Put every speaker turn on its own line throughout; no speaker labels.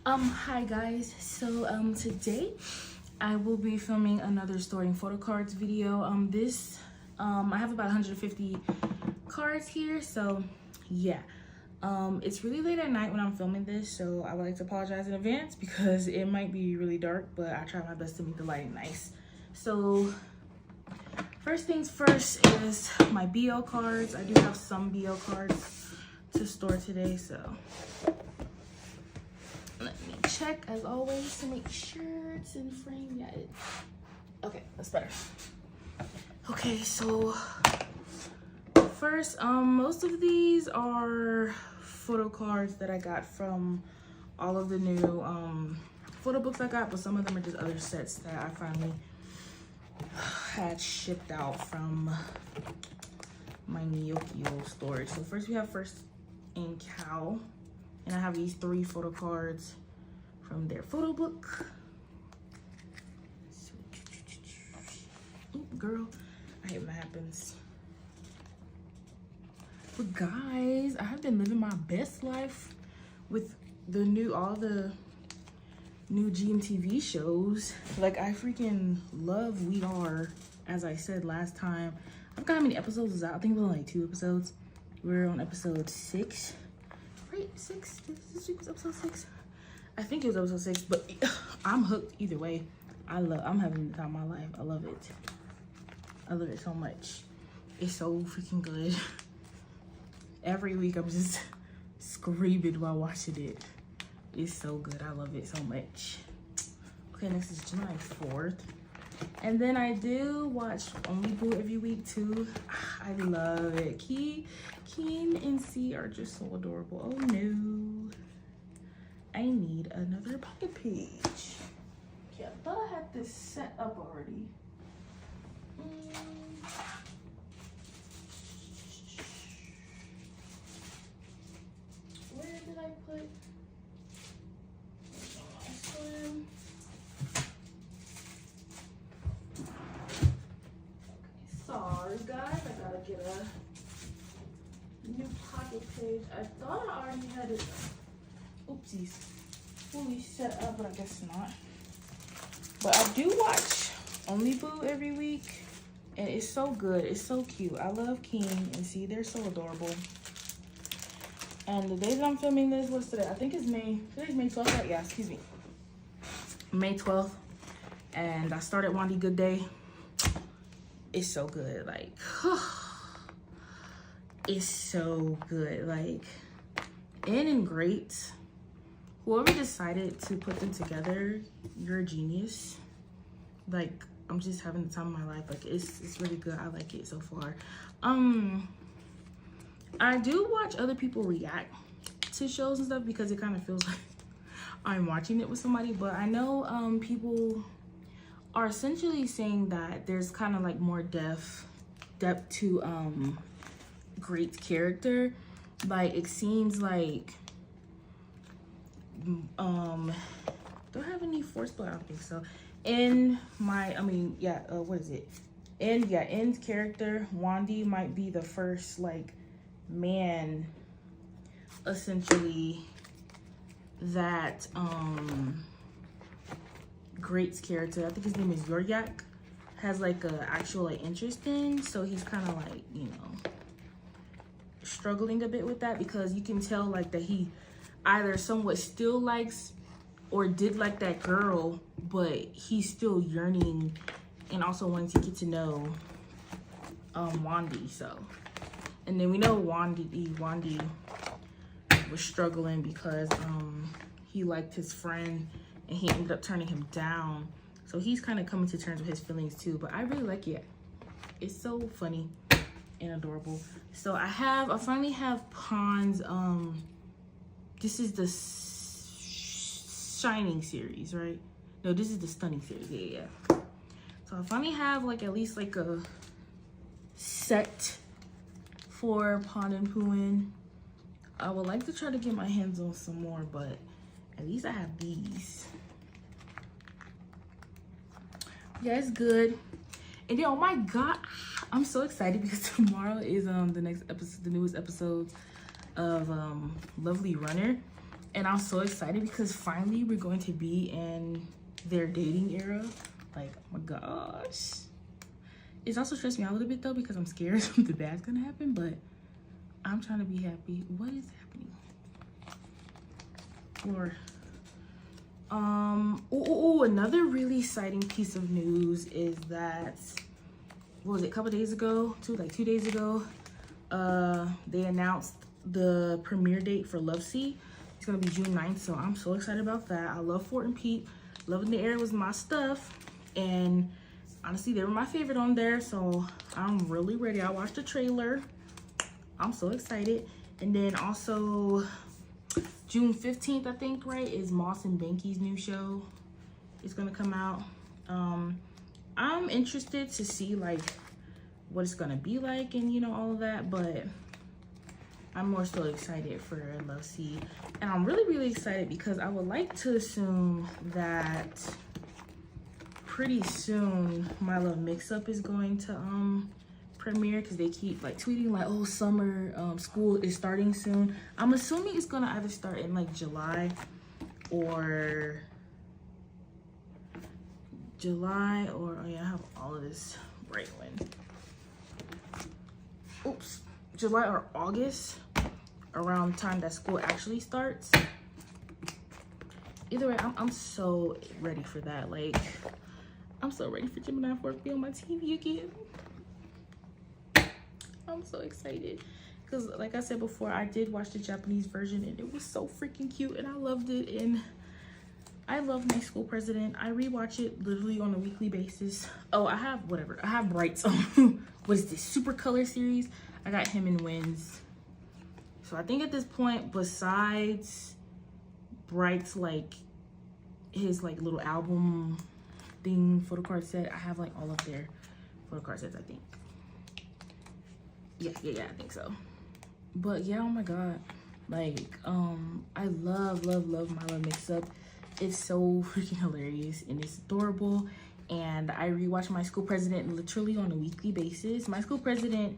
Hi guys. So today I will be filming another storing Photocards video. I have about 150 cards here, so yeah. It's really late at night when I'm filming this, so I would like to apologize in advance because it might be really dark, but I try my best to make the lighting nice. So first things first is my BL cards. I do have some BL cards to store today, so let me check as always to make sure it's in frame. Yeah, okay, that's better. Okay, so first, most of these are photo cards that I got from all of the new photo books I got, but some of them are just other sets that I finally had shipped out from my Neokio storage. So first we have First in Cow, and I have these 3 photo cards from their photo book. Ooh, girl, I hate when that happens. But guys, I have been living my best life with all the new GMTV shows. Like, I freaking love We Are, as I said last time. I forgot how many episodes is out. I think it was like 2 episodes. We're on episode 6. Right, 6? This week was episode 6? I think it was episode 6, but I'm hooked either way. I'm having the time of my life. I love it. I love it so much. It's so freaking good. Every week I'm just screaming while watching it. It's so good. I love it so much. Okay, next is GeminiFourth. And then I do watch PondPhuwin every week too. I love it. Keen and C are just so adorable. Oh no. I need another pocket page. Yeah, I thought I had this set up already. Where did I put? Sorry guys, I gotta get a new pocket page. I thought I already had it, oopsies, fully set up, but I guess not. But I do watch PondPhuwin every week, and it's so good. It's so cute. I love King and C. They're so adorable. And the day that I'm filming this, what's today? I think it's May. Today's May 12th, right? Yeah, excuse me. May 12th. And I started Wandy Good Day. It's so good. Like, it's so good. Like, and great. Whoever decided to put them together, you're a genius. Like, I'm just having the time of my life. Like, it's really good. I like it so far. I do watch other people react to shows and stuff because it kind of feels like I'm watching it with somebody. But I know people are essentially saying that there's kind of like more depth to Great's character. Like, it seems like do I have any force split? I don't think so. In my, what is it? In's character, Wandy, might be the first like man essentially that Great's character, I think his name is Yoryak, has like a actual like interest in. So he's kind of like, you know, struggling a bit with that, because you can tell like that he either somewhat still likes or did like that girl, but he's still yearning and also wanting to get to know Wandy. So, and then we know Wandy was struggling because he liked his friend and he ended up turning him down. So he's kind of coming to terms with his feelings too. But I really like it. It's so funny and adorable. So I finally have Pond's this is the Shining series, right? No, this is the Stunning series. Yeah. So I finally have like at least like a set for PondPhuwin. I would like to try to get my hands on some more, but at least I have these. Yeah, it's good. And then, oh my god, I'm so excited because tomorrow is the next episode, the newest episode of Lovely Runner. And I'm so excited because finally we're going to be in their dating era. Like, oh my gosh. It's also stressed me out a little bit though because I'm scared something bad's gonna happen, but I'm trying to be happy. What is happening? Lord. Another really exciting piece of news is that, what was it, a couple days ago, 2 days ago, they announced the premiere date for Lovesea. It's gonna be June 9th, so I'm so excited about that. I love Fort and Pete. Loving the Air was my stuff, and honestly, they were my favorite on there, so I'm really ready. I watched the trailer. I'm so excited. And then also, June 15th, I think, right, is Moss and Banky's new show. It's gonna come out. I'm interested to see like what it's gonna be like and you know all of that, but I'm more so excited for Lovesea. And I'm really excited because I would like to assume that pretty soon My Love Mix-Up is going to premiere, because they keep like tweeting like, oh, summer school is starting soon. I'm assuming it's gonna either start in like July or oh yeah, I have all of this right when. Oops, July or August, around the time that school actually starts. Either way, I'm so ready for that. Like, I'm so ready for GeminiFourth to be on my TV again. I'm so excited because, like I said before, I did watch the Japanese version and it was so freaking cute and I loved it. And I love My School President. I rewatch it literally on a weekly basis. Oh, I have Bright's what is this, Super Color series. I got him in Wins. So I think at this point, besides Bright's like his like little album thing, photocard set, I have like all of their photocard sets, I think. Yeah, I think so. But yeah, oh my god, like I love My Love Mix-Up. It's so freaking hilarious and it's adorable. And I rewatch My School President literally on a weekly basis. My School President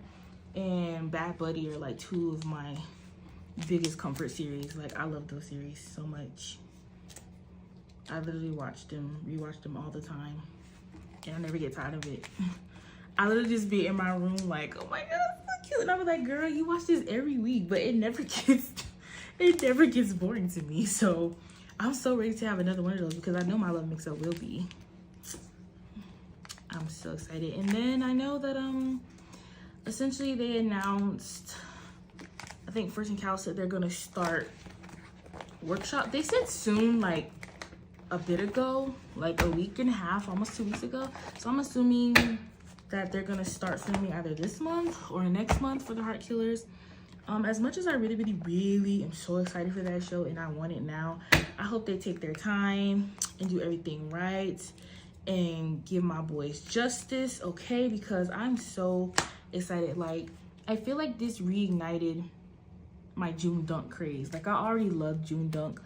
and Bad Buddy are like 2 of my biggest comfort series. Like, I love those series so much. I literally rewatch them all the time, and I never get tired of it. I literally just be in my room like, oh my god, so cute. And I was like, girl, you watch this every week, but it never gets boring to me. So I'm so ready to have another one of those because I know My Love Mix-Up will be. I'm so excited. And then I know that essentially they announced, I think First and Cal said they're gonna start workshop. They said soon, like a bit ago, like a week and a half, almost 2 weeks ago. So I'm assuming that they're gonna start filming either this month or next month for the Heart Killers. As much as I really am so excited for that show and I want it now, I hope they take their time and do everything right and give my boys justice, okay? Because I'm so excited. Like, I feel like this reignited my June Dunk craze. Like, I already loved June Dunk,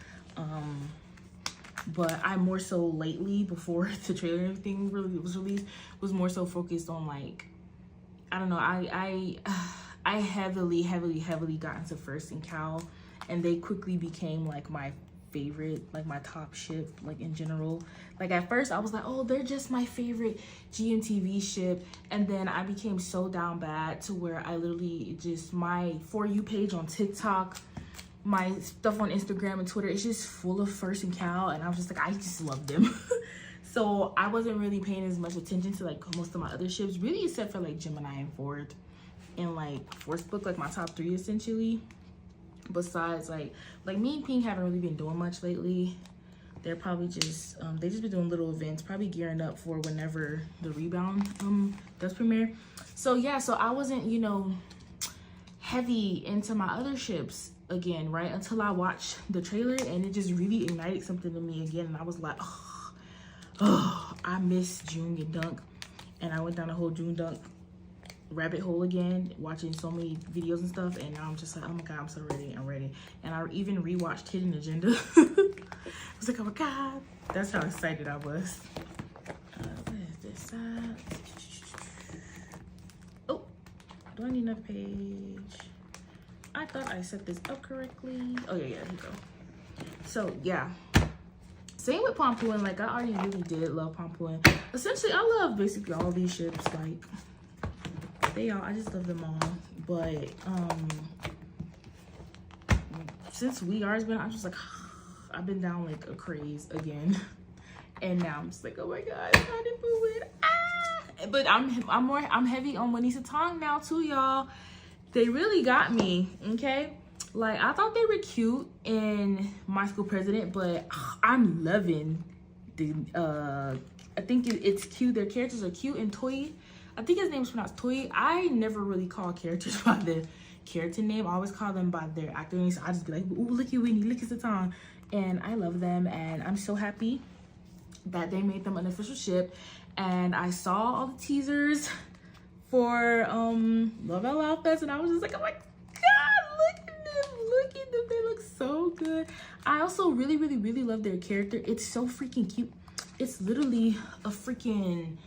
but I more so lately, before the trailer and everything really was released, was more so focused on like, I don't know, I heavily got into First and Cal, and they quickly became like my favorite, like my top ship, like in general. Like at first I was like, oh, they're just my favorite GMTV ship, and then I became so down bad to where I literally just, my For You page on TikTok, my stuff on Instagram and Twitter, it's just full of First and Cal, and I was just like, I just love them. So I wasn't really paying as much attention to like most of my other ships, really, except for like GeminiFourth and like Force Book, like my top 3 essentially. Besides like me and Pink haven't really been doing much lately. They're probably just they just been doing little events, probably gearing up for whenever the Rebound does premiere. So yeah, so I wasn't, you know, heavy into my other ships again, right, until I watched the trailer, and it just really ignited something in me again, and I was like, oh, I miss June and Dunk. And I went down the whole June Dunk rabbit hole again, watching so many videos and stuff, and now I'm just like, oh my god, I'm so ready, I'm ready. And I even rewatched Hidden Agenda. I was like, oh my god, that's how excited I was. What is this side? Oh, do I need another page? I thought I set this up correctly. Oh yeah, here we go. So yeah, same with PondPhuwin. Like I already really did love PondPhuwin. Essentially, I love basically all these ships. Like they all, I just love them all. But since We Are's been, I'm just like, I've been down like a craze again. And now I'm just like, oh my god, PondPhuwin. Ah! But I'm heavy on Wanisa Tong now too, y'all. They really got me, okay? Like I thought they were cute in My School President, but I'm loving the I think it's cute. Their characters are cute. And Toy, I think his name is pronounced Toy. I never really call characters by their character name. I always call them by their actor name. So I just be like, ooh, look at Winnie, look at Satan. And I love them, and I'm so happy that they made them an official ship. And I saw all the teasers for Love Out Loud Fest, and I was just like, oh my god, look at them, they look so good. I also really love their character. It's so freaking cute. It's literally a freaking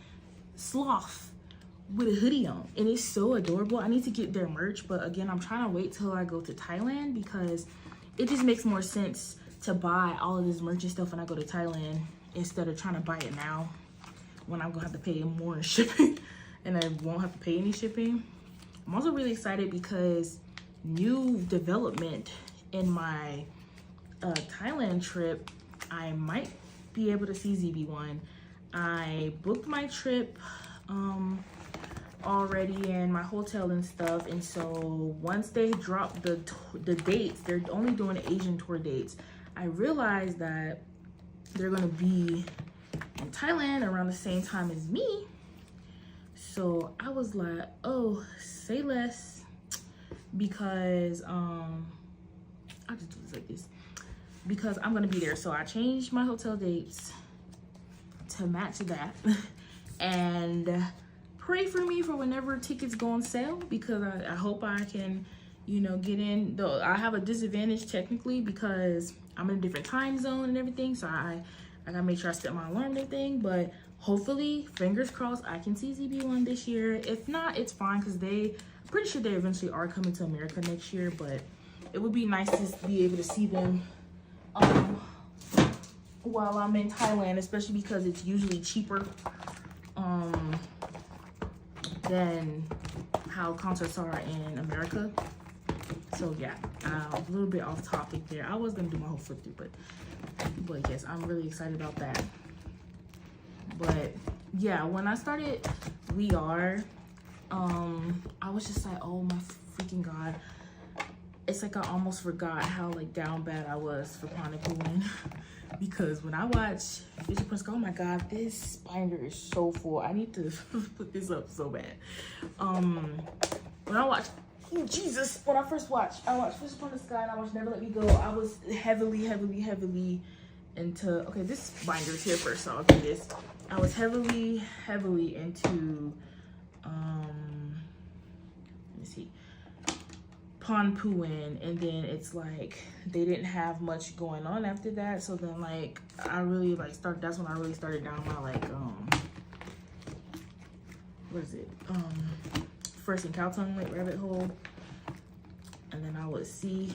sloth with a hoodie on, and it's so adorable. I need to get their merch, but again, I'm trying to wait till I go to Thailand, because it just makes more sense to buy all of this merch and stuff when I go to Thailand instead of trying to buy it now when I'm gonna have to pay more in shipping and I won't have to pay any shipping. I'm also really excited because new development in my Thailand trip, I might be able to see ZB1. I booked my trip already and my hotel and stuff, and so once they drop the dates, they're only doing the Asian tour dates. I realized that they're gonna be in Thailand around the same time as me, so I was like, oh, say less, because I'll just do this like this, because I'm gonna be there. So I changed my hotel dates to match that and pray for me for whenever tickets go on sale, because I hope I can, you know, get in. Though I have a disadvantage technically because I'm in a different time zone and everything, so I gotta make sure I set my alarm and everything. But hopefully, fingers crossed, I can see ZB1 this year. If not, it's fine, because I'm pretty sure they eventually are coming to America next year. But it would be nice to be able to see them while I'm in Thailand, especially because it's usually cheaper than how concerts are in America. So yeah, a little bit off topic there. I was gonna do my whole flip through, but yes, I'm really excited about that. But yeah, when I started We Are, I was just like, oh my freaking god. It's like I almost forgot how like down bad I was for PondPhuwin. Because when I watch Vision Prince, oh my god, this binder is so full. I need to put this up so bad. When I watch, oh Jesus, when I first watched, I watched Fish Upon the Sky and I watched Never Let Me Go. I was heavily into, okay, this binder is here first, so I'll do this. I was heavily into, let me see, PondPhuwin, and then it's like they didn't have much going on after that. So then like I really like that's when I really started down my like what is it, First and Cow Tongue like rabbit hole. And then I would see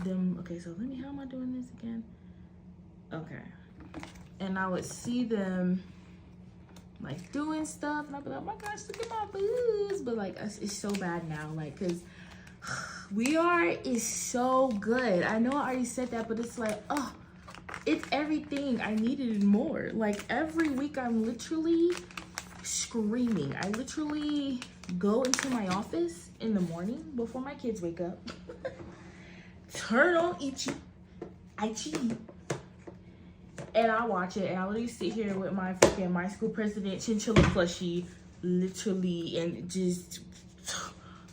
them, okay, so how am I doing this again? Okay, and I would see them like doing stuff and I'd be like, oh my gosh, look at my boobs. But like it's so bad now, like, because We Are is so good. I know I already said that, but it's like, oh, it's everything I needed and more. Like every week I'm literally screaming. I literally go into my office in the morning before my kids wake up, turn on Ichi, and I watch it, and I literally sit here with my freaking My School President chinchilla plushie, literally, and just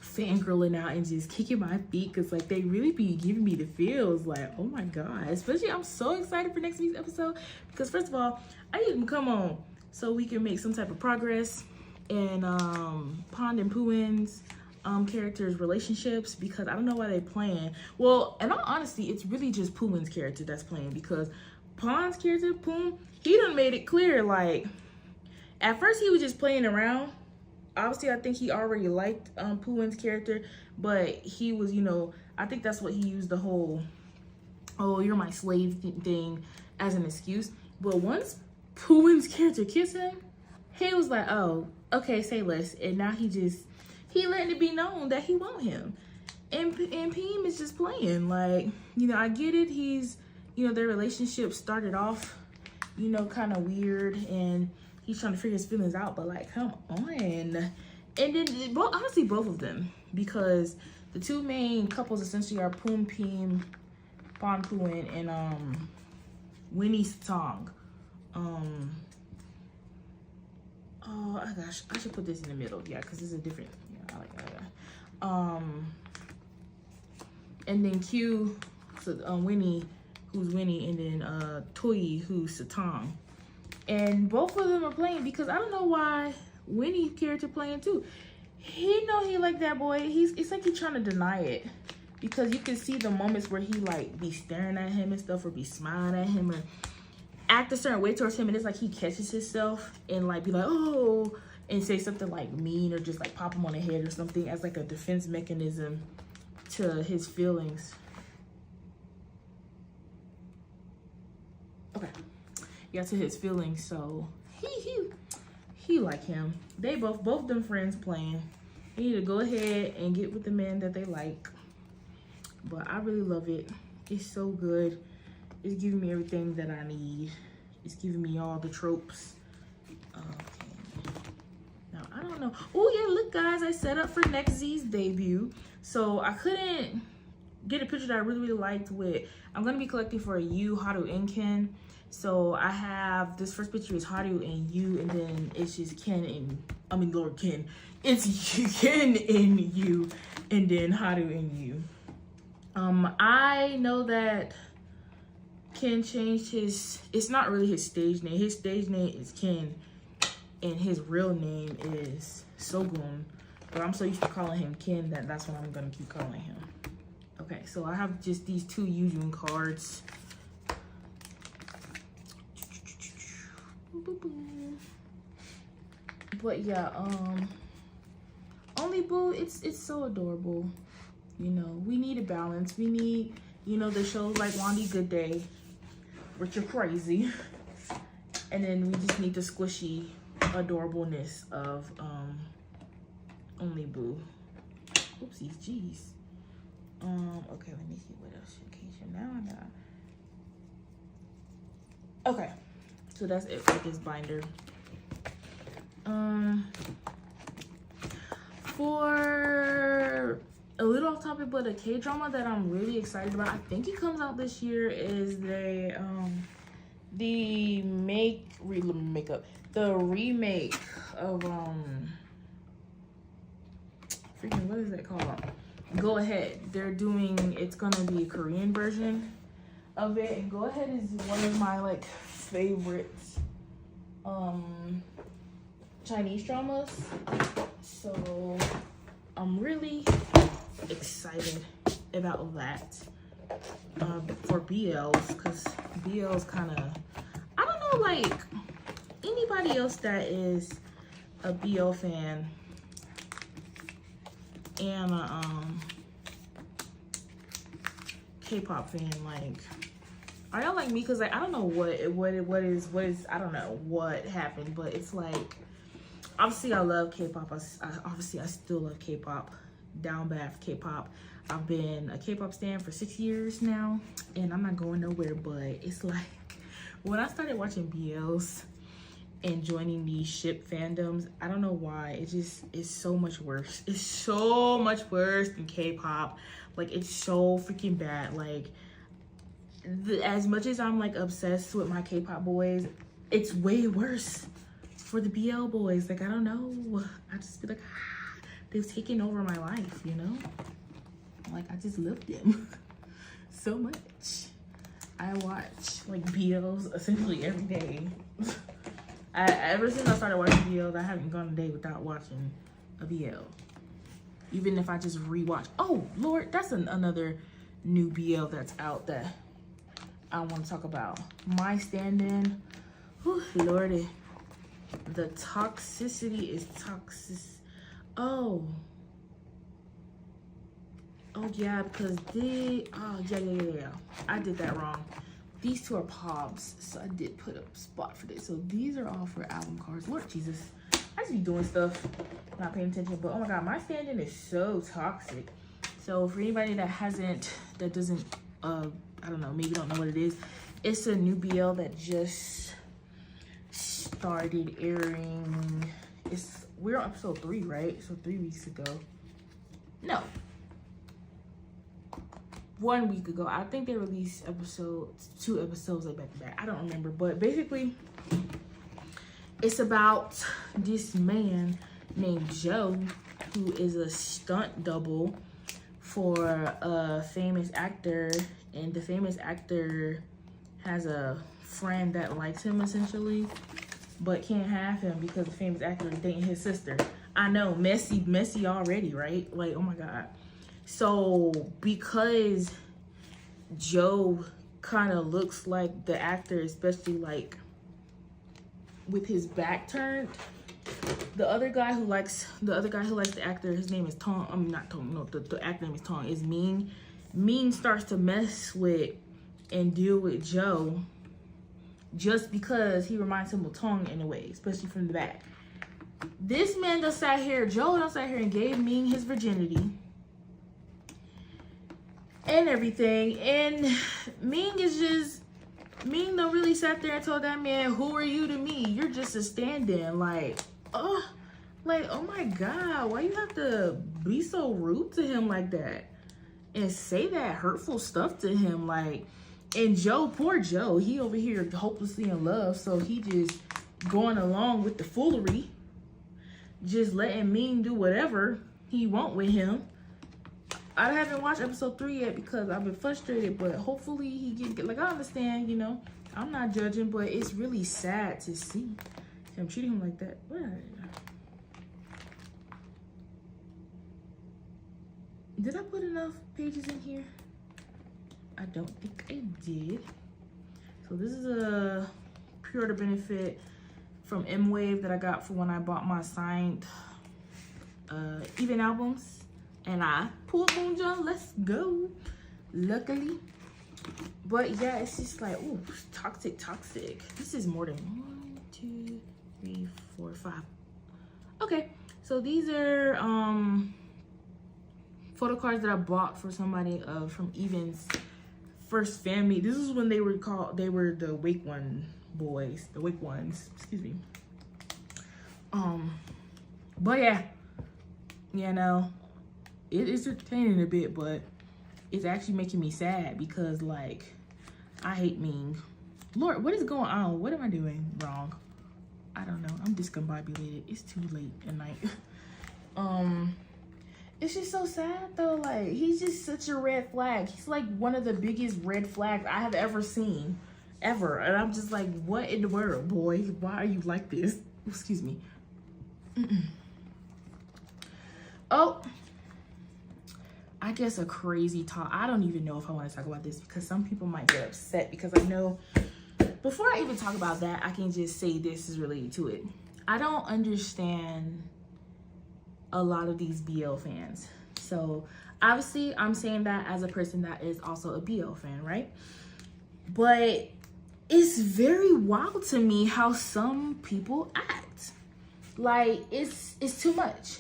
fangirling out and just kicking my feet, because like they really be giving me the feels. Like, oh my god, especially I'm so excited for next week's episode, because first of all, I need them to come on so we can make some type of progress in PondPhuwin's characters' relationships, because I don't know why they playing. Well, in all honesty, it's really just Phuwin's character that's playing, because Pond's character, Phuwin, he done made it clear, like, at first he was just playing around. Obviously, I think he already liked Phuwin's character, but he was, you know, I think that's what he used the whole oh, you're my slave thing as an excuse. But once Phuwin's character kissed him, he was like, oh, okay, say less. And now he letting it be known that he want him. And Pheem is just playing. Like, you know, I get it. He's, you know, their relationship started off, you know, kind of weird. And he's trying to figure his feelings out. But, like, come on. And then, honestly, both of them. Because the two main couples essentially are PondPhuwin, and Winnie Song. Oh gosh, I should put this in the middle. Yeah, because this is a different. Yeah, I like that. And then Q, so Winnie, who's Winnie, and then Thuy, who's Satang. And both of them are playing because I don't know why Winnie character playing too. He know he like that boy. It's like he's trying to deny it. Because you can see the moments where he like be staring at him and stuff, or be smiling at him, or act a certain way towards him, and it's like he catches himself and like be like, oh, and say something like mean, or just like pop him on the head or something as like a defense mechanism to his feelings. Okay, yeah, to his feelings. So he like him. They both them friends playing. They need to go ahead and get with the man that they like. But I really love it. It's so good. It's giving me everything that I need. It's giving me all the tropes. Okay. Now, I don't know. Oh, yeah, look, guys. I set up for next Z's debut. So, I couldn't get a picture that I really, really liked with... I'm going to be collecting for a Yu, Haru, and Ken. So, I have... This first picture is Haru and Yu, and then it's just Ken and... I mean, Lord Ken. It's Ken and Yu, and then Haru and Yu. I know that Ken changed his, it's not really his stage name. His stage name is Ken, and his real name is Sogun. But I'm so used to calling him Ken that that's what I'm gonna keep calling him. Okay, so I have just these two Yujin cards. But yeah, Only Boo, it's so adorable. You know, we need a balance. We need, you know, the shows like Wandy Good Day, which are crazy. And then we just need the squishy adorableness of Only Boo. Oopsies, jeez. Okay, let me see what else. Okay, now I got. Okay, so that's it for this binder. For a little off topic, but a K-drama that I'm really excited about, I think it comes out this year, is the remake of freaking, what is it called? Go Ahead. They're doing, it's gonna be a Korean version of it, and Go Ahead is one of my like favorites Chinese dramas, so I'm really excited about that for BLs, because BLs kind of, I don't know, like anybody else that is a BL fan and a K-pop fan, like, are y'all like me? Because like, I don't know what is I don't know what happened, but it's like, obviously I love K-pop. Obviously I still love K-pop, down bad for K-pop. I've been a K-pop stan for 6 years now, and I'm not going nowhere. But it's like, when I started watching BLs and joining these ship fandoms, I don't know why, it's so much worse. It's so much worse than K-pop. Like, it's so freaking bad. Like, as much as I'm like obsessed with my K-pop boys, it's way worse for the BL boys. Like, I don't know, I just be like, they've taken over my life, you know? Like, I just love them so much. I watch like BLs essentially every day. Ever since I started watching BLs, I haven't gone a day without watching a BL. Even if I just rewatch. Oh Lord, that's another new BL that's out that I want to talk about. My stand-in. Whew, Lordy. The toxicity is toxic. Oh Oh yeah, because yeah. I did that wrong. These two are Pobs, so I did put a spot for this. So these are all for album cards. Lord Jesus, I just be doing stuff, not paying attention. But oh my God, my stand-in is so toxic. So for anybody that doesn't, I don't know, maybe don't know what it is. It's a new BL that just started airing. We're on episode 3, right? So 3 weeks ago. No. 1 week ago. I think they released 2 episodes like back to back. I don't remember, but basically it's about this man named Joe who is a stunt double for a famous actor, and the famous actor has a friend that likes him essentially, but can't have him because the famous actor is dating his sister. I know, messy already, right? Like, oh my God. So because Joe kind of looks like the actor, especially like with his back turned, the other guy who likes the actor, his name is Tong. Not Tong. No, the actor name is Tong. Is Ming. Ming starts to mess with and deal with Joe just because he reminds him of Tong in a way, especially from the back. This man Joe sat here and gave Ming his virginity and everything, and Ming don't really sat there and told that man, who are you to me? You're just a stand-in. Like, oh my God, why you have to be so rude to him like that and say that hurtful stuff to him? Like, and Joe, poor Joe, he over here hopelessly in love, so he just going along with the foolery, just letting Ming do whatever he want with him. I haven't watched episode 3 yet because I've been frustrated, but hopefully he get, like, I understand, you know, I'm not judging, but it's really sad to see him treating him like that. What? Did I put enough pages in here? I don't think I did. So this is a pre-order benefit from M-Wave that I got for when I bought my signed Even albums. And I pulled Moonja, let's go, luckily. But yeah, it's just like, ooh, toxic. This is more than 1, 2, 3, 4, 5. Okay, so these are photo cards that I bought for somebody from Even's first family. This is when they were the Wake One boys, the Wake Ones, excuse me. But yeah, you know, it is entertaining a bit, but it's actually making me sad because, like, I hate Ming. Lord, what is going on? What am I doing wrong? I don't know. I'm discombobulated. It's too late at night. It's just so sad though. Like, he's just such a red flag. He's like one of the biggest red flags I have ever seen, ever. And I'm just like, what in the world, boy? Why are you like this? Excuse me. Oh. I guess a crazy talk. I don't even know if I want to talk about this because some people might get upset, because I know before I even talk about that, I can just say this is related to it. I don't understand a lot of these BL fans. So obviously I'm saying that as a person that is also a BL fan, right? But it's very wild to me how some people act. Like, it's too much.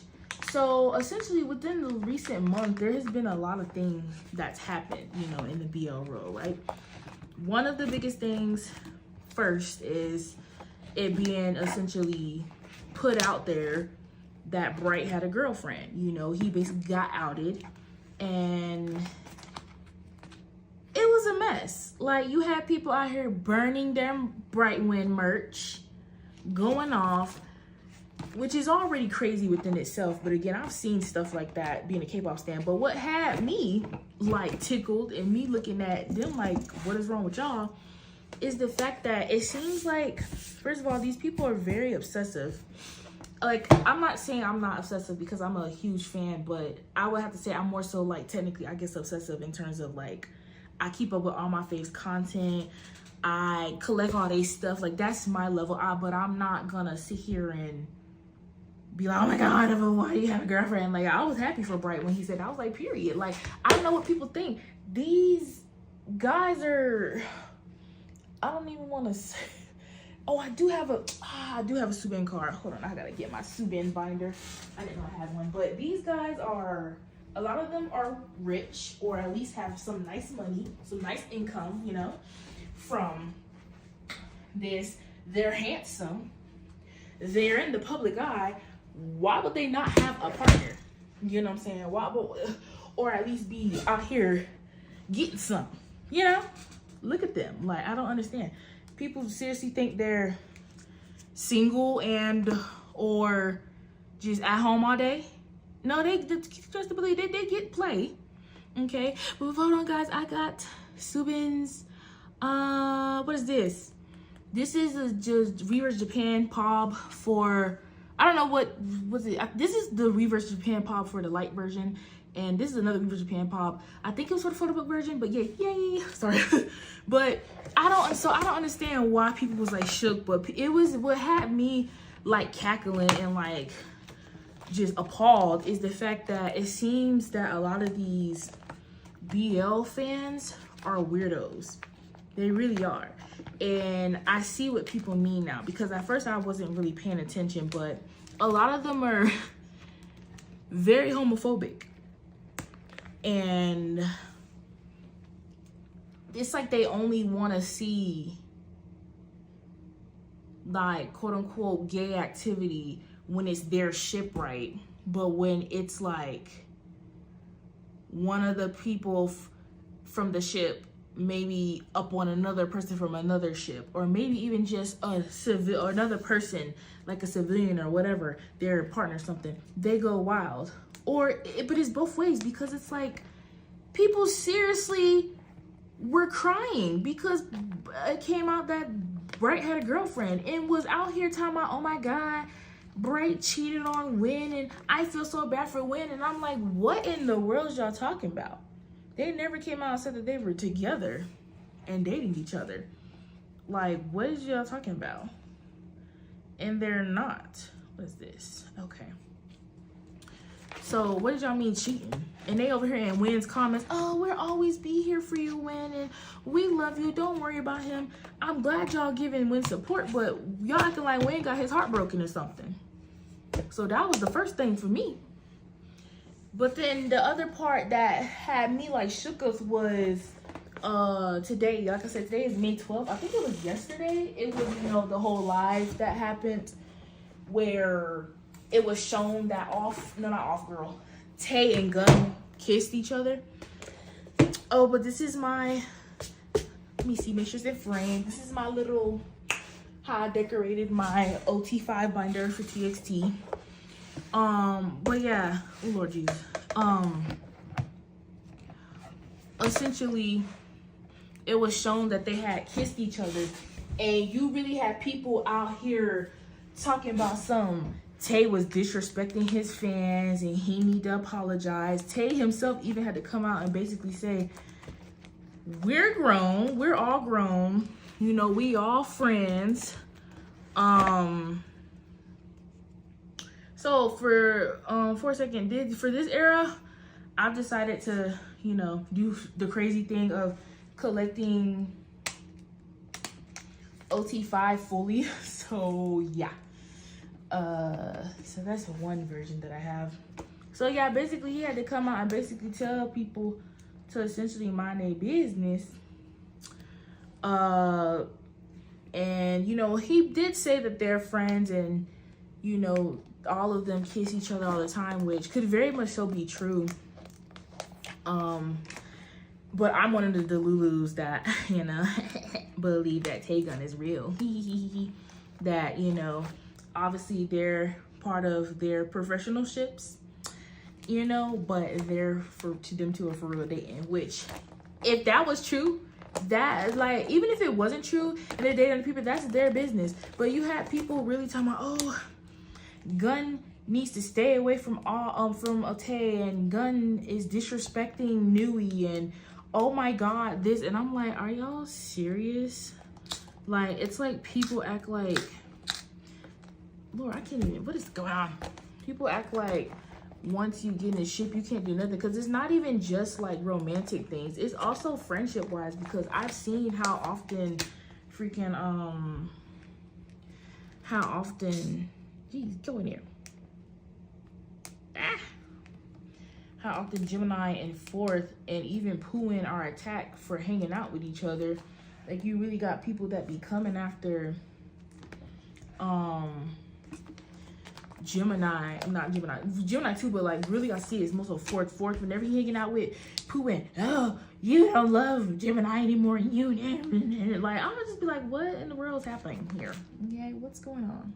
So essentially within the recent month, there has been a lot of things that's happened, you know, in the BL world, right? One of the biggest things first is it being essentially put out there that Bright had a girlfriend. You know, he basically got outed and it was a mess. Like, you had people out here burning their Brightwin merch, going off, which is already crazy within itself. But again, I've seen stuff like that being a K-pop stan. But what had me like tickled and me looking at them like, what is wrong with y'all, is the fact that it seems like, first of all, these people are very obsessive. Like, I'm not saying I'm not obsessive because I'm a huge fan, but I would have to say I'm more so, like, technically, I guess, obsessive in terms of, like, I keep up with all my faves content. I collect all their stuff. Like, that's my level. But I'm not gonna sit here and be like, oh my God, why do you have a girlfriend? Like, I was happy for Bright when he said that. I was like, period. Like, I don't know what people think. These guys are, I don't even want to say. Oh, I do have a Subin card. Hold on, I gotta get my Subin binder. I didn't know I had one. But these guys are, a lot of them are rich, or at least have some nice money, some nice income, you know, from this. They're handsome. They're in the public eye. Why would they not have a partner? You know what I'm saying? Why would, or at least be out here getting something, you know? Look at them. Like, I don't understand. People seriously think they're single and or just at home all day. No, they just believe they get play. Okay, but hold on, guys. I got Subin's. What is this? This is a just Reverse Japan Pob for. I don't know what was it. This is the Reverse Japan Pob for the light version. And this is another Reverse Japan Pop. I think it was for the photo book version, but yeah, yay, sorry. But I don't understand why people was like shook, but it was what had me like cackling and like just appalled is the fact that it seems that a lot of these BL fans are weirdos. They really are. And I see what people mean now, because at first I wasn't really paying attention, but a lot of them are very homophobic. And it's like they only want to see like quote unquote gay activity when it's their shipwright, but when it's like one of the people from the ship maybe up on another person from another ship, or maybe even just a civil or another person like a civilian or whatever, their partner or something, they go wild. But it's both ways, because it's like people seriously were crying because it came out that Bright had a girlfriend and was out here talking about, oh my God, Bright cheated on Win and I feel so bad for Win. And I'm like, what in the world is y'all talking about? They never came out and said that they were together and dating each other. Like, what is y'all talking about? And they're not. What is this? Okay. So what did y'all mean cheating? And they over here in Win's comments, oh, we'll always be here for you, Win, and we love you. Don't worry about him. I'm glad y'all giving Win support, but y'all acting like Win got his heart broken or something. So that was the first thing for me. But then the other part that had me like shook us was today. Like I said, today is May 12th. I think it was yesterday. It was, you know, the whole live that happened where it was shown that Tay and Gunn kissed each other. Oh, but this is my, let me see, make sure it's in frame. This is my little, how I decorated my OT5 binder for TXT. But yeah, oh Lord Jesus. Essentially, it was shown that they had kissed each other, and you really had people out here talking about Tay was disrespecting his fans and he need to apologize. Tay himself even had to come out and basically say, we're grown, we're all grown, you know, we all friends. So for a second, for this era, I've decided to, you know, do the crazy thing of collecting OT5 fully. So yeah. So that's one version that I have. So yeah, basically he had to come out and basically tell people to essentially mind their business. And you know, he did say that they're friends and, you know, all of them kiss each other all the time, which could very much so be true. But I'm one of the Delulus that, you know, believe that Tay Gun is real. That, you know, obviously they're part of their professional ships, you know, but they're to them two are for real dating, which if that was true, that like, even if it wasn't true and they're dating other people, that's their business. But you had people really talking about, oh, Gun needs to stay away from all from Tay, and Gun is disrespecting Nui, and oh my God, this. And I'm like, are y'all serious? Like, it's like people act like, Lord, I can't even, what is going on? People act like once you get in a ship, you can't do nothing, because it's not even just like romantic things. It's also friendship wise, because I've seen how often freaking geez, go in here. How often Gemini and Fourth and even Phuwin are attacked for hanging out with each other. Like, you really got people that be coming after Gemini too, but like really I see it's most of Fourth whenever he hanging out with Phuwin. Oh, you don't love Gemini anymore, you like, I'm gonna just be like, what in the world is happening here? Yeah, what's going on?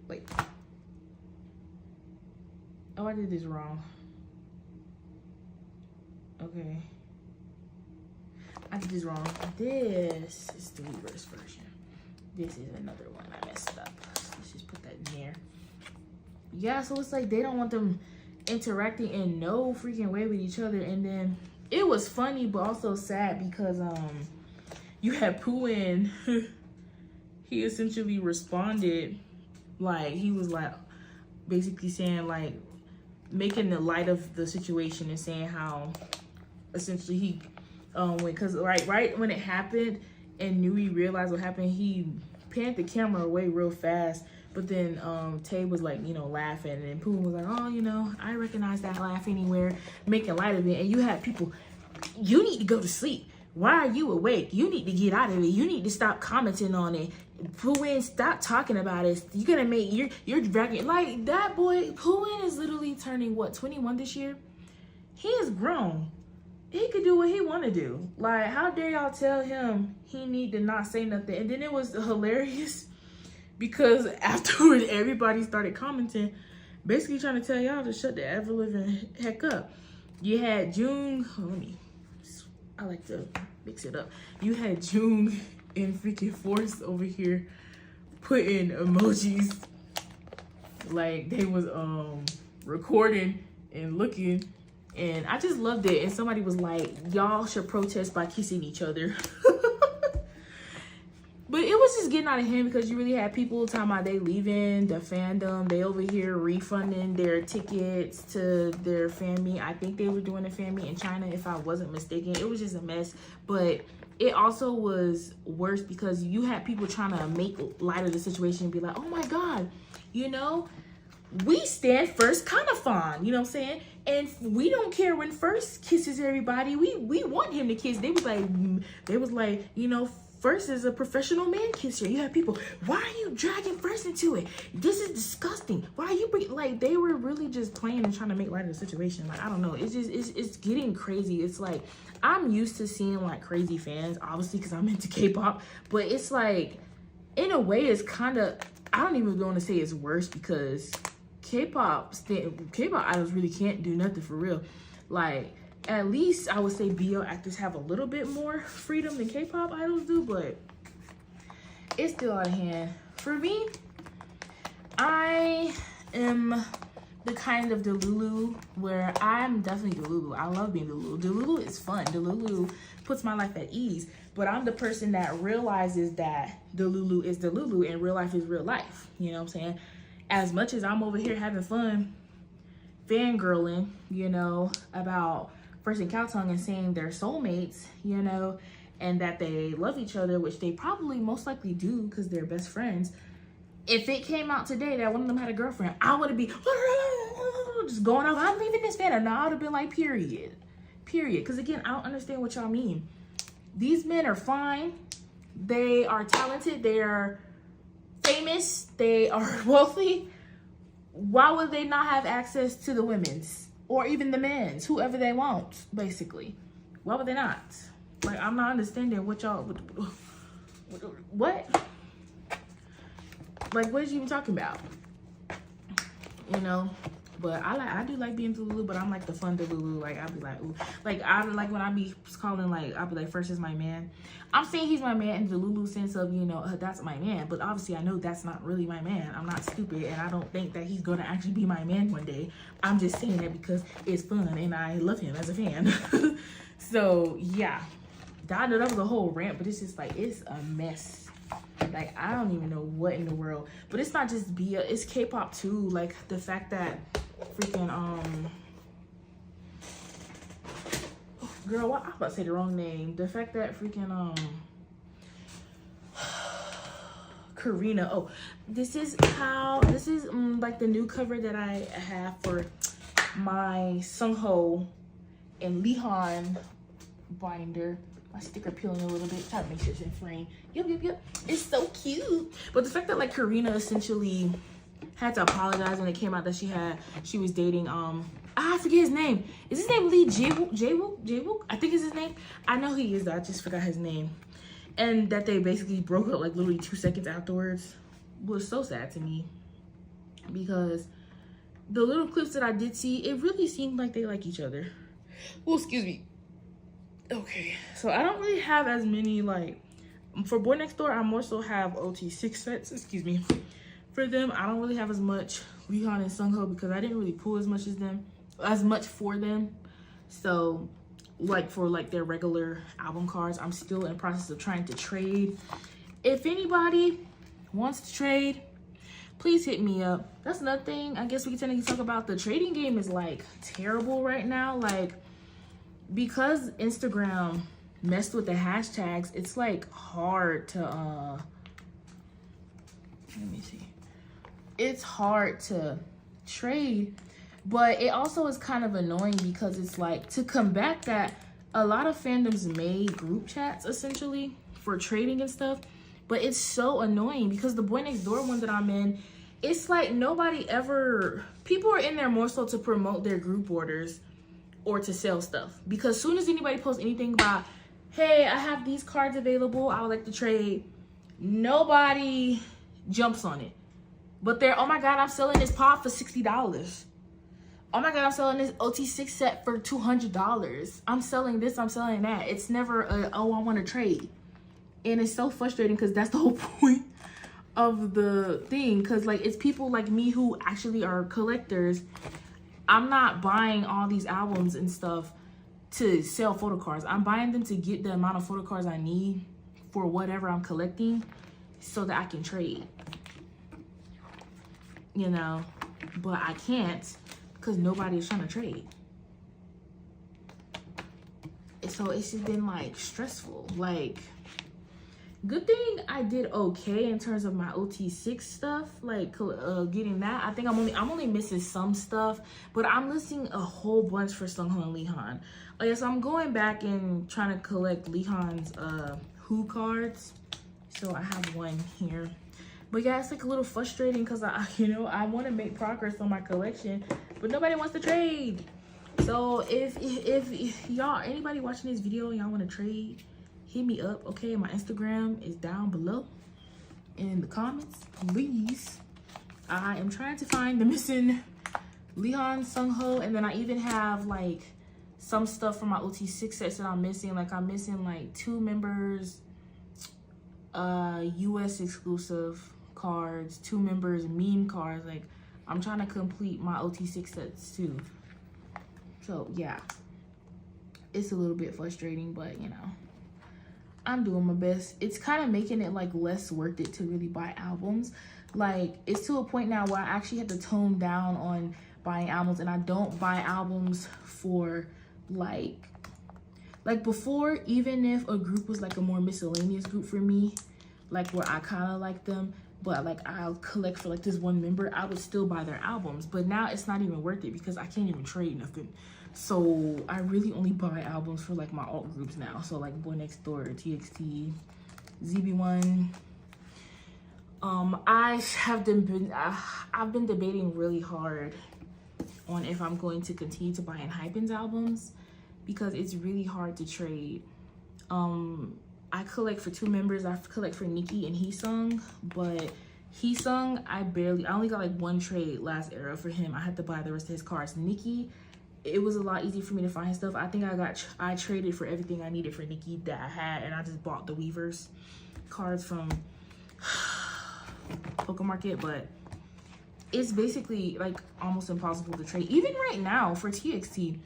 Wait. Oh, I did this wrong. Okay. I did this wrong. This is the reverse version. This is another one I messed up. Let's just put that in here. Yeah, so it's like they don't want them interacting in no freaking way with each other. And then it was funny, but also sad, because you had Phuwin. He essentially responded, like, he was like basically saying, like, making the light of the situation and saying how essentially he because right when it happened and Nui realized what happened, he panned the camera away real fast. But then Tay was like, you know, laughing, and Phuwin was like, oh, you know, I recognize that laugh anywhere, making light of it. And you had people, you need to go to sleep. Why are you awake? You need to get out of it. You need to stop commenting on it. Phuwin, stop talking about it. You're gonna make you're dragging, like, that boy. Phuwin is literally turning what, 21 this year. He is grown. He could do what he want to do. Like, how dare y'all tell him he need to not say nothing? And then it was hilarious because afterward everybody started commenting, basically trying to tell y'all to shut the ever living heck up. You had June. I like to mix it up. You had June and freaking Force over here putting emojis like they was recording and looking, and I just loved it. And somebody was like, y'all should protest by kissing each other. But it was just getting out of hand, because you really had people talking about they leaving the fandom. They over here refunding their tickets to their fan meet. I think they were doing a fan meet in China, if I wasn't mistaken. It was just a mess. But it also was worse because you had people trying to make light of the situation and be like, oh my God, you know, we stand First kind of fun, you know what I'm saying? And we don't care when First kisses everybody. We want him to kiss. They was like, you know, First is a professional man kisser. You have people, why are you dragging First into it? This is disgusting. Why are you like, they were really just playing and trying to make light of the situation. Like, I don't know. It's just, it's getting crazy. It's like, I'm used to seeing like crazy fans, obviously, because I'm into K-pop. But it's like, in a way, it's kind of, I don't even want to say it's worse, because K-pop idols really can't do nothing for real. Like, at least I would say BL actors have a little bit more freedom than K-pop idols do, but it's still out of hand. For me, I am the kind of Delulu where I'm definitely Delulu. I love being Delulu. Delulu is fun. Delulu puts my life at ease, but I'm the person that realizes that Delulu is Delulu and real life is real life. You know what I'm saying? As much as I'm over here having fun, fangirling, you know, about First and Kowtoung and saying they're soulmates, you know, and that they love each other, which they probably most likely do because they're best friends. If it came out today that one of them had a girlfriend, I would be just going off, I'm leaving this fan. No, I would have been like, period. Because again, I don't understand what y'all mean. These men are fine. They are talented. They are famous. They are wealthy. Why would they not have access to the women's? Or even the men's, whoever they want, basically. Why would they not? Like, I'm not understanding what y'all, what? Like, what is you even talking about? You know? But I do like being Delulu, but I'm like the fun Delulu. Like, I'll be like, ooh. Like, I like when I be calling, like, I'll be like, First is my man. I'm saying he's my man in the Delulu sense of, you know, that's my man. But obviously, I know that's not really my man. I'm not stupid, and I don't think that he's going to actually be my man one day. I'm just saying that because it's fun, and I love him as a fan. So, yeah. I know that was a whole rant, but it's just like, it's a mess. Like, I don't even know what in the world. But it's not just BL, it's K-pop too. Like, the fact that freaking, girl, what? I was about to say the wrong name. The fact that freaking, Karina. Oh, this is like the new cover that I have for my Sungho and Leehan binder. My sticker peeling a little bit. Try to make sure it's in frame. Yep. It's so cute. But the fact that like Karina essentially had to apologize when it came out that she was dating I forget his name. Is his name Lee Jae-wook? I think is his name. I know he is though. I just forgot his name. And that they basically broke up like literally 2 seconds afterwards was so sad to me, because the little clips that I did see, it really seemed like they like each other. Well, excuse me. Okay, so I don't really have as many, like, for BoyNextDoor, I more so have OT6 sets, excuse me. For them, I don't really have as much Leehan and Sungho because I didn't really pull as much for them. So, like, for, like, their regular album cards, I'm still in the process of trying to trade. If anybody wants to trade, please hit me up. That's another thing. I guess we can technically talk about. The trading game is, like, terrible right now. Like, because Instagram messed with the hashtags, it's like hard to let me see. It's hard to trade, but it also is kind of annoying because it's like, to combat that, a lot of fandoms made group chats essentially for trading and stuff, but it's so annoying because the BoyNextDoor one that I'm in, it's like people are in there more so to promote their group orders or to sell stuff, because as soon as anybody posts anything about, hey, I have these cards available, I would like to trade, nobody jumps on it. But they're, oh my god, I'm selling this pot for $60. Oh my god, I'm selling this OT6 set for $200. I'm selling this, I'm selling that. It's never oh, I want to trade. And it's so frustrating because that's the whole point of the thing, because like, it's people like me who actually are collectors. I'm not buying all these albums and stuff to sell photocards. I'm buying them to get the amount of photocards I need for whatever I'm collecting so that I can trade. You know, but I can't because nobody is trying to trade. So it's just been like stressful. Like, good thing I did okay in terms of my OT6 stuff, like getting that. I think I'm only missing some stuff, but I'm missing a whole bunch for Sungho and Leehan. Oh yeah, so I'm going back and trying to collect Leehan's Who cards. So I have one here. But yeah, it's like a little frustrating because I want to make progress on my collection, but nobody wants to trade. So if y'all, anybody watching this video, y'all want to trade, hit me up, okay? My Instagram is down below in the comments, please. I am trying to find the missing Leehan, Sungho, and then I even have like some stuff from my OT6 sets that I'm missing. Like, I'm missing like 2 members, US exclusive cards, 2 members meme cards. Like, I'm trying to complete my OT6 sets too. So yeah, it's a little bit frustrating, but you know, I'm doing my best. It's kind of making it like less worth it to really buy albums. Like, it's to a point now where I actually have to tone down on buying albums, and I don't buy albums for like before, even if a group was like a more miscellaneous group for me, like where I kind of like them, but like I'll collect for like this one member, I would still buy their albums. But now it's not even worth it because I can't even trade nothing. So I really only buy albums for like my alt groups now. So like BoyNextDoor, TXT, ZB1. I've been debating really hard on if I'm going to continue to buy Hypen's albums because it's really hard to trade. I collect for 2 members. I collect for Nicki and Heesung, but Heesung, I only got like 1 trade last era for him. I had to buy the rest of his cards. Nicki, it was a lot easier for me to find his stuff. I think I traded for everything I needed for Nicki that I had, and I just bought the Weavers cards from Pokemarket, but it's basically like almost impossible to trade. Even right now for TXT,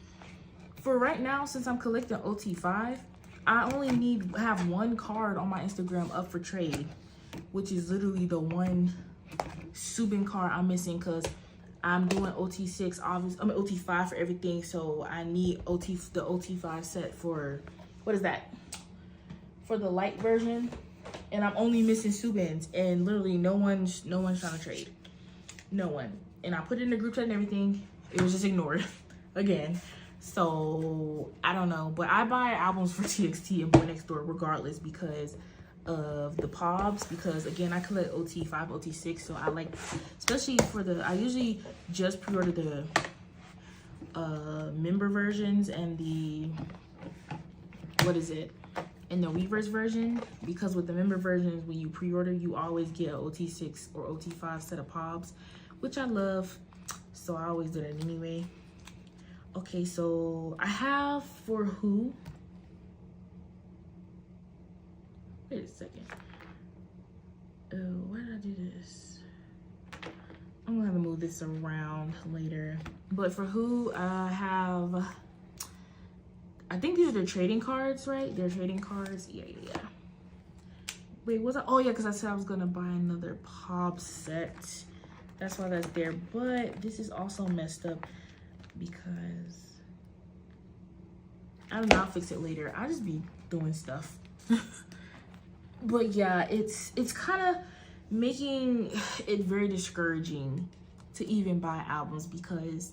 for right now, since I'm collecting OT5, I only have one card on my Instagram up for trade, which is literally the one Subin card I'm missing because I'm doing OT6, obviously. I'm OT5 for everything, so I need the OT5 set for, what is that? For the light version, and I'm only missing Subins, and literally no one's trying to trade, no one. And I put it in the group chat and everything. It was just ignored again. So I don't know, but I buy albums for TXT and BoyNextDoor regardless because of the POBs, because again I collect OT5, OT6, so I like, especially for I usually just pre-order the member versions and the, what is it, and the Weverse version, because with the member versions, when you pre-order, you always get an OT6 or OT5 set of POBs, which I love, so I always do that anyway. Okay, so I have for Who. Wait a second. Oh, why did I do this? I'm gonna have to move this around later. But for Who, I have, I think these are the trading cards, right? They're trading cards. Yeah. Wait, was I? Oh yeah, because I said I was gonna buy another POB set. That's why that's there. But this is also messed up because I don't know. I'll fix it later. I'll just be doing stuff. But yeah, it's kind of making it very discouraging to even buy albums, because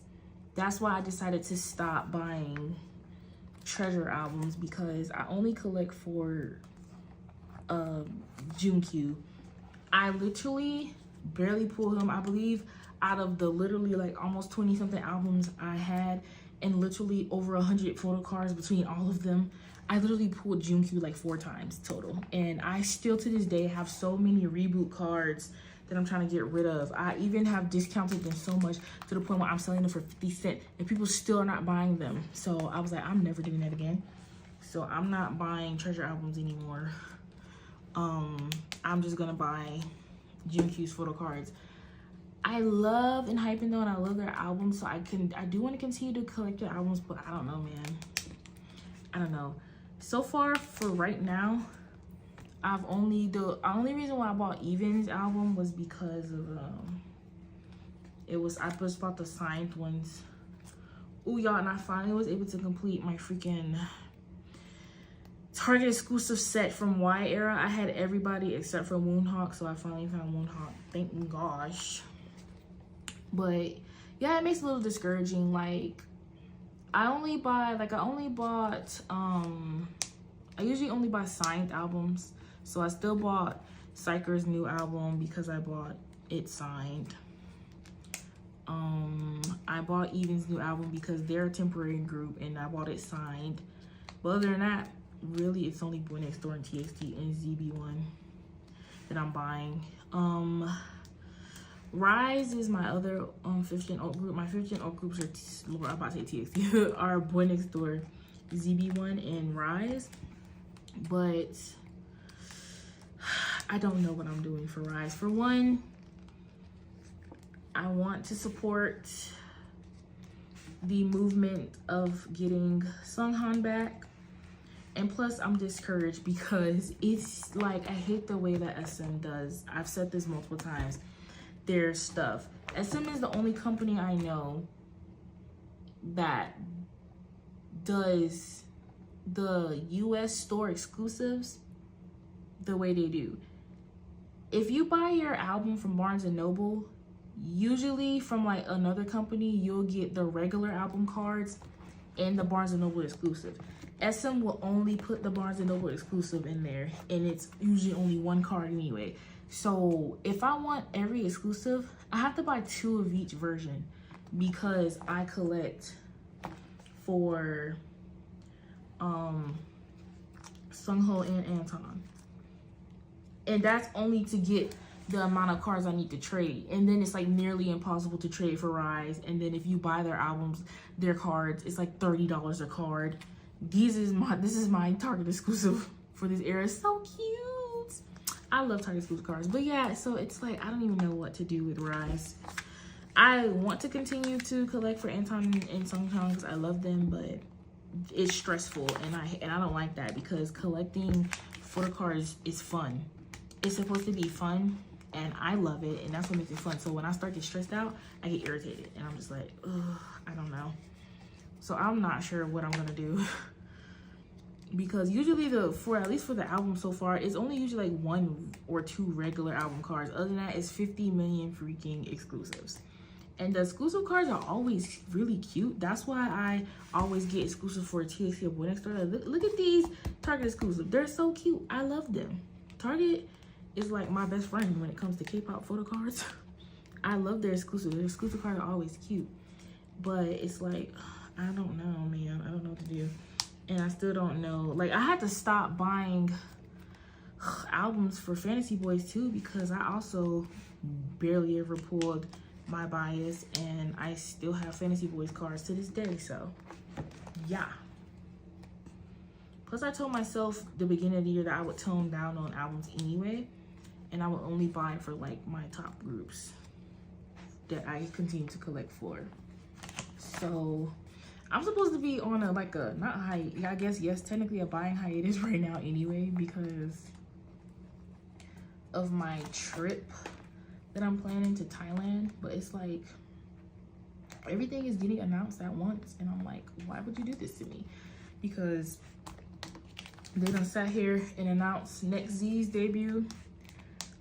that's why I decided to stop buying treasure albums, because I only collect for Junkyu. I literally barely pull him, I believe, out of the literally like almost 20 something albums I had, and literally over 100 photo cards between all of them. I literally pulled Junkyu like 4 times total, and I still to this day have so many reboot cards that I'm trying to get rid of. I even have discounted them so much to the point where I'm selling them for 50 cents and people still are not buying them. So I was like, I'm never doing that again. So I'm not buying treasure albums anymore. I'm just gonna buy Junkyu's photo cards. I love and hyping though, and I love their albums, so I do want to continue to collect their albums, but I don't know, man. I don't know. So far for right now, the only reason why I bought Even's album was because of I just bought the signed ones. Ooh, y'all, and I finally was able to complete my freaking Target exclusive set from Y era. I had everybody except for Moonhawk, so I finally found Moonhawk. Thank gosh. But yeah, it makes it a little discouraging. Like, I usually only buy signed albums. So I still bought Psycher's new album because I bought it signed. I bought Even's new album because they're a temporary group and I bought it signed. But other than that, really it's only BoyNextDoor and TXT and ZB1 that I'm buying. Rise is my other 5th-gen alt group. My 5th-gen alt groups are, I'm about to say TXT, are BoyNextDoor, ZB1, and Rise. But I don't know what I'm doing for Rise. For one, I want to support the movement of getting Sunghan back. And plus, I'm discouraged because it's like, I hate the way that SM does. I've said this multiple times. Their stuff. SM is the only company I know that does the US store exclusives the way they do. If you buy your album from Barnes & Noble, usually from like another company, you'll get the regular album cards and the Barnes & Noble exclusive. SM will only put the Barnes & Noble exclusive in there, and it's usually only one card anyway. So if I want every exclusive, I have to buy 2 of each version because I collect for Sungho and Anton. And that's only to get the amount of cards I need to trade. And then it's like nearly impossible to trade for Rise. And then if you buy their albums, their cards, it's like $30 a card. This is my Target exclusive for this era. It's so cute. I love Target exclusive cards. But yeah, so it's like, I don't even know what to do with Rise. I want to continue to collect for Anton and Sunghan because I love them, but it's stressful, and I don't like that, because collecting Photocards is fun. It's supposed to be fun, and I love it, and that's what makes it fun. So when I start to get stressed out, I get irritated, and I'm just like, ugh, I don't know. So I'm not sure what I'm gonna do. Because usually at least for the album so far, it's only usually like 1 or 2 regular album cards. Other than that, it's 50 million freaking exclusives. And the exclusive cards are always really cute. That's why I always get exclusive for TXT or BoyNextDoor. Look at these Target exclusive. They're so cute. I love them. Target is like my best friend when it comes to K-pop photo cards. I love their exclusive. Their exclusive cards are always cute. But it's like, I don't know, man. I don't know what to do. And I still don't know. Like, I had to stop buying albums for Fantasy Boys too, because I also barely ever pulled my bias, and I still have Fantasy Boys cards to this day. So yeah. Plus, I told myself the beginning of the year that I would tone down on albums anyway, and I would only buy for like my top groups that I continue to collect for. So I'm supposed to be on a not high, I guess, yes, technically a buying hiatus right now anyway, because of my trip that I'm planning to Thailand. But it's like everything is getting announced at once, and I'm like, why would you do this to me? Because they done sat here and announced Next Z's debut.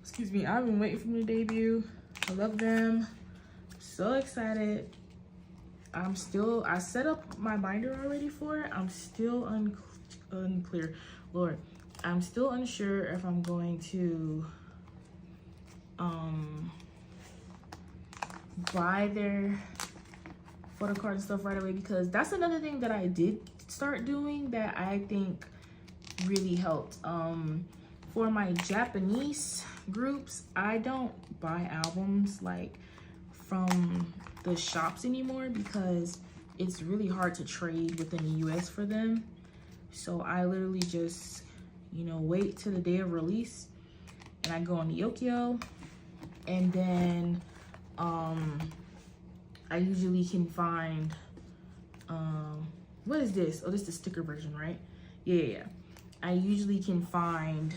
Excuse me, I've been waiting for them to debut. I love them. So excited. I set up my binder already for it. I'm still unclear. Lord, I'm still unsure if I'm going to buy their photo card and stuff right away, because that's another thing that I did start doing that I think really helped. For my Japanese groups, I don't buy albums like from the shops anymore, because it's really hard to trade within the US for them. So I literally just, you know, wait till the day of release, and I go on the Yokio, and then I usually can find what is this? Oh, this is the sticker version, right? Yeah. I usually can find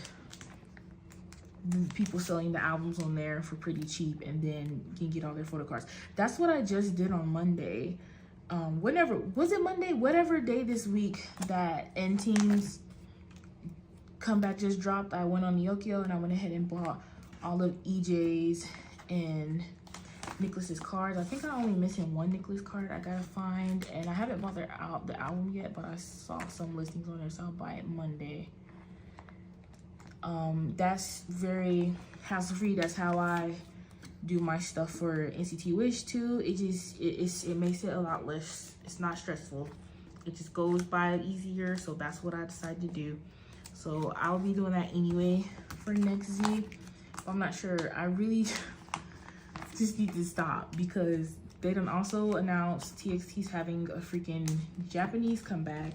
people selling the albums on there for pretty cheap, and then you can get all their photo cards. That's what I just did on Monday. Whenever was it, Monday? Whatever day this week that N Team's comeback just dropped, I went on the Yokio and I went ahead and bought all of EJ's and Nicholas's cards. I think I'm only missing 1 Nicholas card I gotta find, and I haven't bought the album yet, but I saw some listings on there, so I'll buy it Monday. That's very hassle-free. That's how I do my stuff for NCT Wish too. It makes it a lot less, it's not stressful. It just goes by easier, so that's what I decided to do. So I'll be doing that anyway for Next Z. I'm not sure. I really just need to stop, because they done also announced TXT's having a freaking Japanese comeback.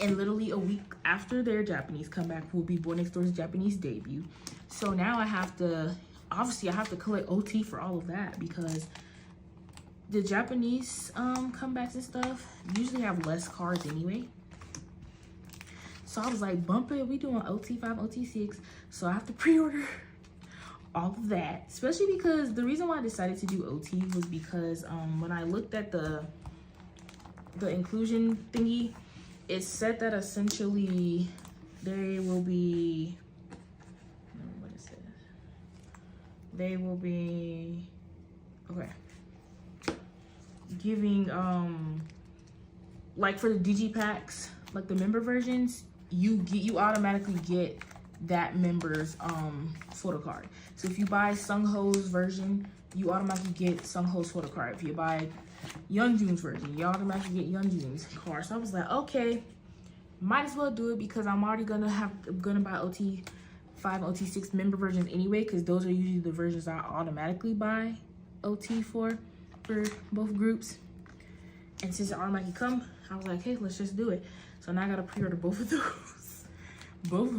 And literally a week after their Japanese comeback will be BoyNextDoor's Japanese debut. So now I have to, obviously I have to collect OT for all of that, because the Japanese comebacks and stuff usually have less cards anyway. So I was like, bump it, we doing OT5, OT6. So I have to pre-order all of that. Especially because the reason why I decided to do OT was because when I looked at the inclusion thingy, it said that essentially they will be, what is it? They will be, okay, giving, like for the Digipacks, like the member versions, you automatically get that member's photo card. So if you buy Sungho's version, you automatically get Sungho's photo card. If you buy Yeonjun's version, you automatically get Yeonjun's card. So I was like, okay, might as well do it, because I'm already gonna buy OT5, OT6 member versions anyway, because those are usually the versions I automatically buy OT for both groups. And since it automatically come, I was like, hey, let's just do it. So now I gotta pre-order both of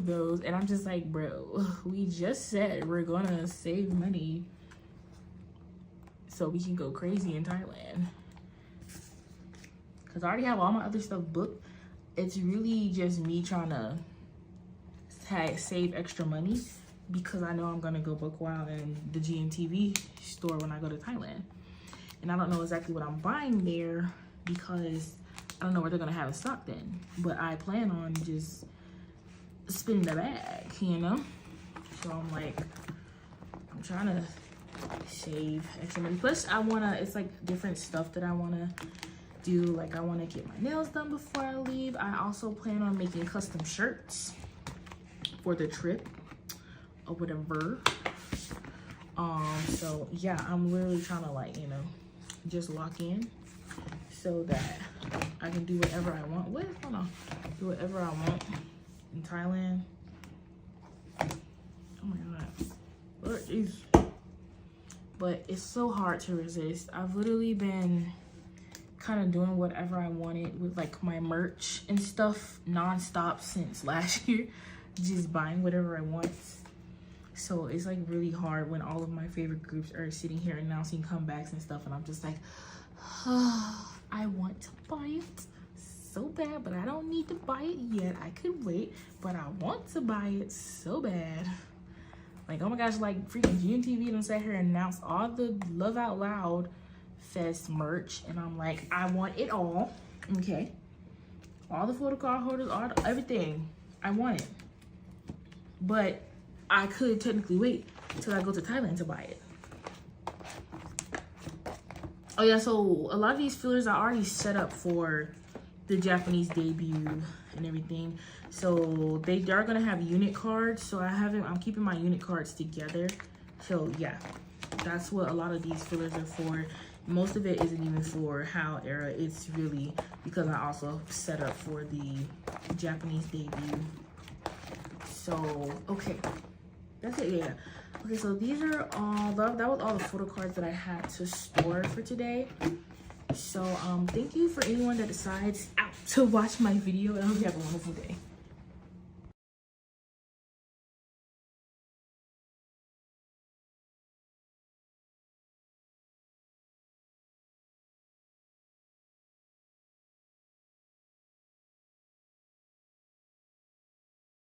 those. And I'm just like, bro, we just said we're gonna save money so we can go crazy in Thailand. Because I already have all my other stuff booked. it's really just me trying to save extra money because I know I'm gonna go book wild in the GMTV store when I go to Thailand. And I don't know exactly what I'm buying there because I don't know what they're gonna have in stock then. But I plan on just spending the bag, you know? So I'm like, I'm trying to save extra money. Plus I wanna, it's like different stuff that I wanna do. Like I wanna get my nails done before I leave. I also plan on making custom shirts for the trip or whatever. So yeah, I'm literally trying to like, you know, just lock in so that I can do whatever I want with. Hold on, do whatever I want in Thailand. Oh my god, Lord jeez. But it's so hard to resist. I've literally been kind of doing whatever I wanted with like my merch and stuff non-stop since last year, just buying whatever I want. So it's like really hard when all of my favorite groups are sitting here announcing comebacks and stuff, and I'm just like, oh, I want to buy it so bad, but I don't need to buy it yet. I could wait, but I want to buy it so bad. Like, oh my gosh, like freaking GMTV done sat here and announced all the Love Out Loud Fest merch, and I'm like, I want it all. Okay, all the photocard holders, everything, I want it. But I could technically wait till I go to Thailand to buy it. Oh yeah, so a lot of these fillers are already set up for the Japanese debut and everything. So they are gonna have unit cards. So I'm keeping my unit cards together. So yeah, that's what a lot of these fillers are for. Most of it isn't even for HAL era. It's really because I also set up for the Japanese debut. So, okay. That's it, yeah. Okay, so these are all, that was all the photo cards that I had to store for today. So, thank you for anyone that decides to watch my video, and I hope you have a wonderful day.